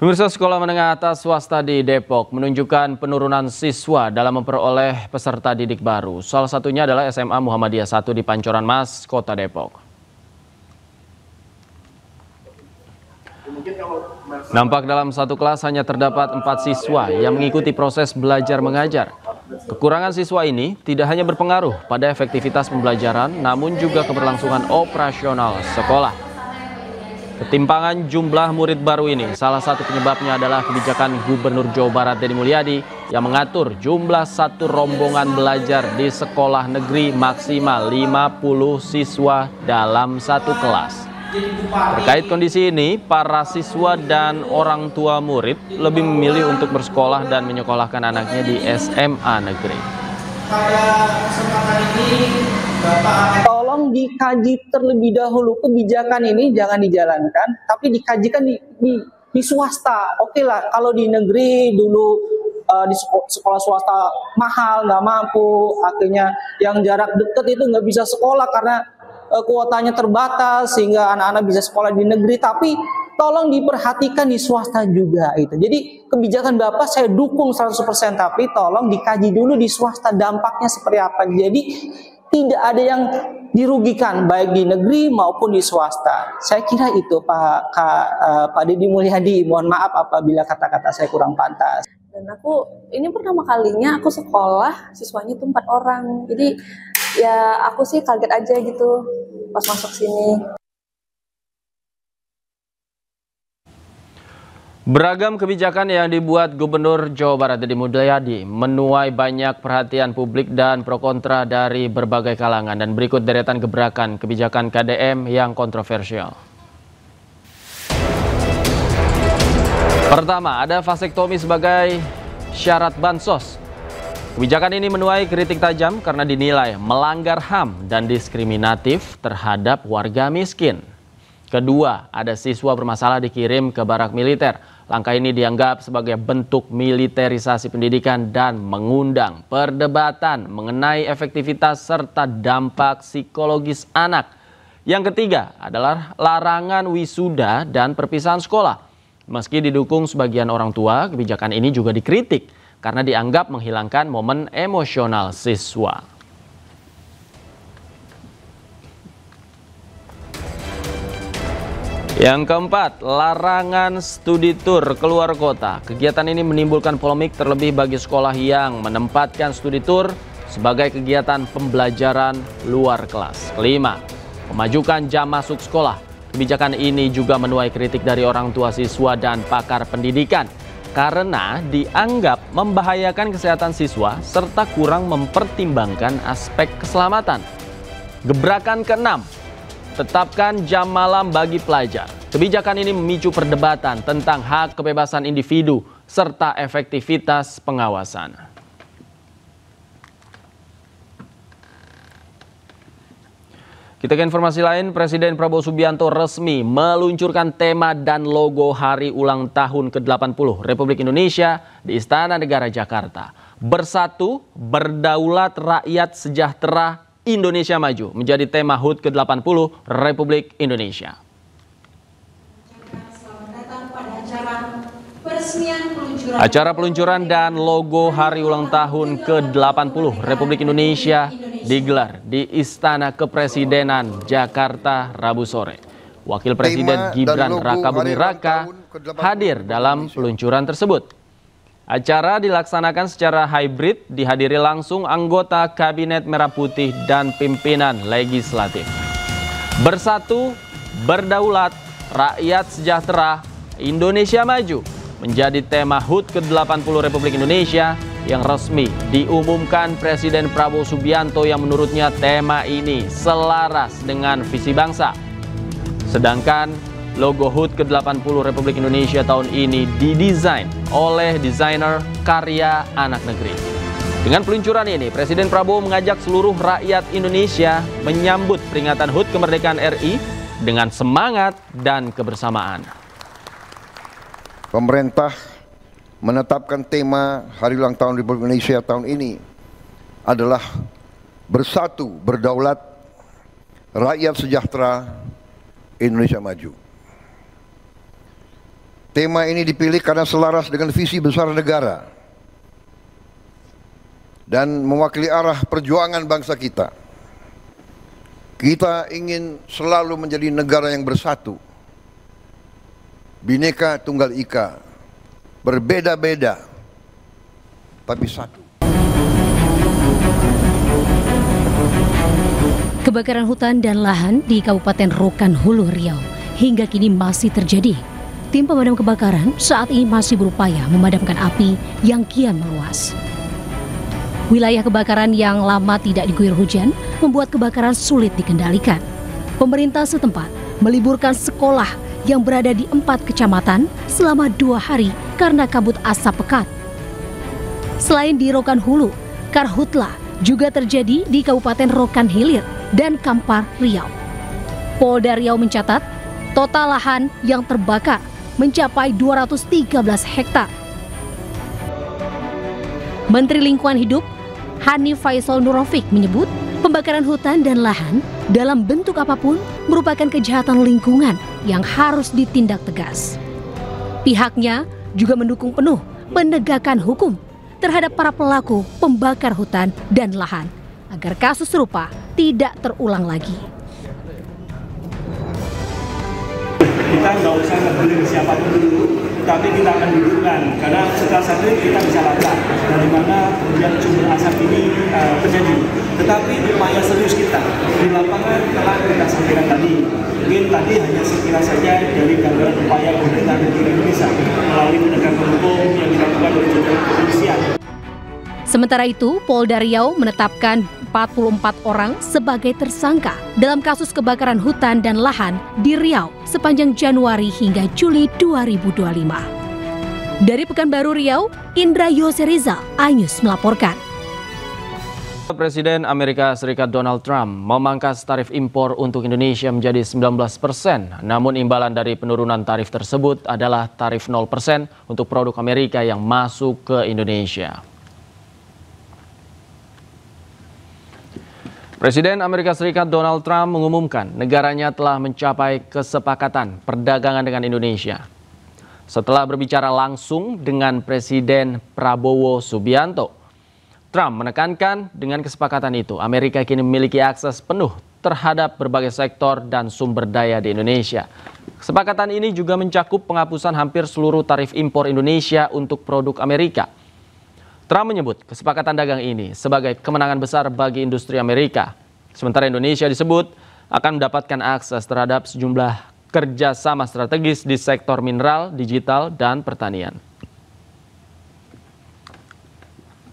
Pemirsa, sekolah menengah atas swasta di Depok menunjukkan penurunan siswa dalam memperoleh peserta didik baru. Salah satunya adalah SMA Muhammadiyah 1 di Pancoran Mas, Kota Depok. Nampak dalam satu kelas hanya terdapat 4 siswa yang mengikuti proses belajar mengajar. Kekurangan siswa ini tidak hanya berpengaruh pada efektivitas pembelajaran, namun juga keberlangsungan operasional sekolah. Ketimpangan jumlah murid baru ini salah satu penyebabnya adalah kebijakan Gubernur Jawa Barat Deddy Mulyadi yang mengatur jumlah satu rombongan belajar di sekolah negeri maksimal 50 siswa dalam satu kelas. Terkait kondisi ini, para siswa dan orang tua murid lebih memilih untuk bersekolah dan menyekolahkan anaknya di SMA negeri. Pada kesempatan ini, tolong dikaji terlebih dahulu kebijakan ini, jangan dijalankan, tapi dikajikan di swasta. Oke lah, kalau di negeri dulu di sekolah swasta mahal, nggak mampu, akhirnya yang jarak dekat itu nggak bisa sekolah karena kuotanya terbatas sehingga anak-anak bisa sekolah di negeri. Tapi tolong diperhatikan di swasta juga itu. Jadi kebijakan Bapak saya dukung 100%, tapi tolong dikaji dulu di swasta dampaknya seperti apa. Jadi tidak ada yang dirugikan baik di negeri maupun di swasta. Saya kira itu Pak Deddy Mulyadi. Mohon maaf apabila kata-kata saya kurang pantas. Dan ini pertama kalinya aku sekolah, siswanya itu 4 orang. Jadi ya aku sih kaget aja gitu pas masuk sini. Beragam kebijakan yang dibuat Gubernur Jawa Barat Deddy Mulyadi menuai banyak perhatian publik dan pro kontra dari berbagai kalangan. Dan berikut deretan gebrakan kebijakan KDM yang kontroversial. Pertama, ada vasektomi sebagai syarat bansos. Kebijakan ini menuai kritik tajam karena dinilai melanggar HAM dan diskriminatif terhadap warga miskin. Kedua, ada siswa bermasalah dikirim ke barak militer. Langkah ini dianggap sebagai bentuk militerisasi pendidikan dan mengundang perdebatan mengenai efektivitas serta dampak psikologis anak. Yang ketiga adalah larangan wisuda dan perpisahan sekolah. Meski didukung sebagian orang tua, kebijakan ini juga dikritik karena dianggap menghilangkan momen emosional siswa. Yang keempat, larangan studi tur keluar kota. Kegiatan ini menimbulkan polemik terlebih bagi sekolah yang menempatkan studi tur sebagai kegiatan pembelajaran luar kelas. Kelima, memajukan jam masuk sekolah. Kebijakan ini juga menuai kritik dari orang tua siswa dan pakar pendidikan karena dianggap membahayakan kesehatan siswa serta kurang mempertimbangkan aspek keselamatan. Gebrakan keenam, tetapkan jam malam bagi pelajar. Kebijakan ini memicu perdebatan tentang hak kebebasan individu serta efektivitas pengawasan. Kita ke informasi lain, Presiden Prabowo Subianto resmi meluncurkan tema dan logo Hari Ulang Tahun ke-80 Republik Indonesia di Istana Negara Jakarta. Bersatu, berdaulat, rakyat sejahtera, Indonesia Maju menjadi tema HUT ke-80 Republik Indonesia. Acara peluncuran dan logo Hari Ulang Tahun ke-80 Republik Indonesia digelar di Istana Kepresidenan Jakarta Rabu sore. Wakil Presiden Gibran Rakabuming Raka hadir dalam peluncuran tersebut. Acara dilaksanakan secara hybrid, dihadiri langsung anggota Kabinet Merah Putih dan pimpinan legislatif. Bersatu, berdaulat, rakyat sejahtera, Indonesia Maju menjadi tema HUT ke-80 Republik Indonesia yang resmi diumumkan Presiden Prabowo Subianto yang menurutnya tema ini selaras dengan visi bangsa. Sedangkan logo HUT ke-80 Republik Indonesia tahun ini didesain oleh desainer karya anak negeri. Dengan peluncuran ini, Presiden Prabowo mengajak seluruh rakyat Indonesia menyambut peringatan HUT kemerdekaan RI dengan semangat dan kebersamaan. Pemerintah menetapkan tema Hari Ulang Tahun Republik Indonesia tahun ini adalah bersatu, berdaulat, rakyat sejahtera, Indonesia Maju. Tema ini dipilih karena selaras dengan visi besar negara dan mewakili arah perjuangan bangsa kita. Kita ingin selalu menjadi negara yang bersatu, Bhinneka Tunggal Ika, berbeda-beda tapi satu. Kebakaran hutan dan lahan di Kabupaten Rokan Hulu, Riau hingga kini masih terjadi. Tim pemadam kebakaran saat ini masih berupaya memadamkan api yang kian meluas. Wilayah kebakaran yang lama tidak diguyur hujan membuat kebakaran sulit dikendalikan. Pemerintah setempat meliburkan sekolah yang berada di 4 kecamatan selama 2 hari karena kabut asap pekat. Selain di Rokan Hulu, karhutlah juga terjadi di Kabupaten Rokan Hilir dan Kampar, Riau. Polda Riau mencatat total lahan yang terbakar mencapai 213 hektar. Menteri Lingkungan Hidup Hanif Faisal Nurrafiq menyebut pembakaran hutan dan lahan dalam bentuk apapun merupakan kejahatan lingkungan yang harus ditindak tegas. Pihaknya juga mendukung penuh penegakan hukum terhadap para pelaku pembakar hutan dan lahan agar kasus serupa tidak terulang lagi. Kita nggak usah ngebeli siapapun dulu, tapi kita akan dudukkan karena setelah satu kita bisa lacak dari mana kemudian sumber asap ini terjadi. Tetapi upaya serius kita di lapangan telah kita sampaikan tadi. Mungkin tadi hanya sekilas saja dari gambaran upaya pemerintah negeri Indonesia melalui penegakan hukum yang dilakukan oleh jajaran kepolisian. Sementara itu, Polda Riau menetapkan 44 orang sebagai tersangka dalam kasus kebakaran hutan dan lahan di Riau sepanjang Januari hingga Juli 2025. Dari Pekanbaru Riau, Indra Yoseriza, iNews melaporkan. Presiden Amerika Serikat Donald Trump memangkas tarif impor untuk Indonesia menjadi 19%. Namun imbalan dari penurunan tarif tersebut adalah tarif 0% untuk produk Amerika yang masuk ke Indonesia. Presiden Amerika Serikat Donald Trump mengumumkan negaranya telah mencapai kesepakatan perdagangan dengan Indonesia. Setelah berbicara langsung dengan Presiden Prabowo Subianto, Trump menekankan dengan kesepakatan itu Amerika kini memiliki akses penuh terhadap berbagai sektor dan sumber daya di Indonesia. Kesepakatan ini juga mencakup penghapusan hampir seluruh tarif impor Indonesia untuk produk Amerika. Trump menyebut kesepakatan dagang ini sebagai kemenangan besar bagi industri Amerika. Sementara Indonesia disebut akan mendapatkan akses terhadap sejumlah kerjasama strategis di sektor mineral, digital, dan pertanian.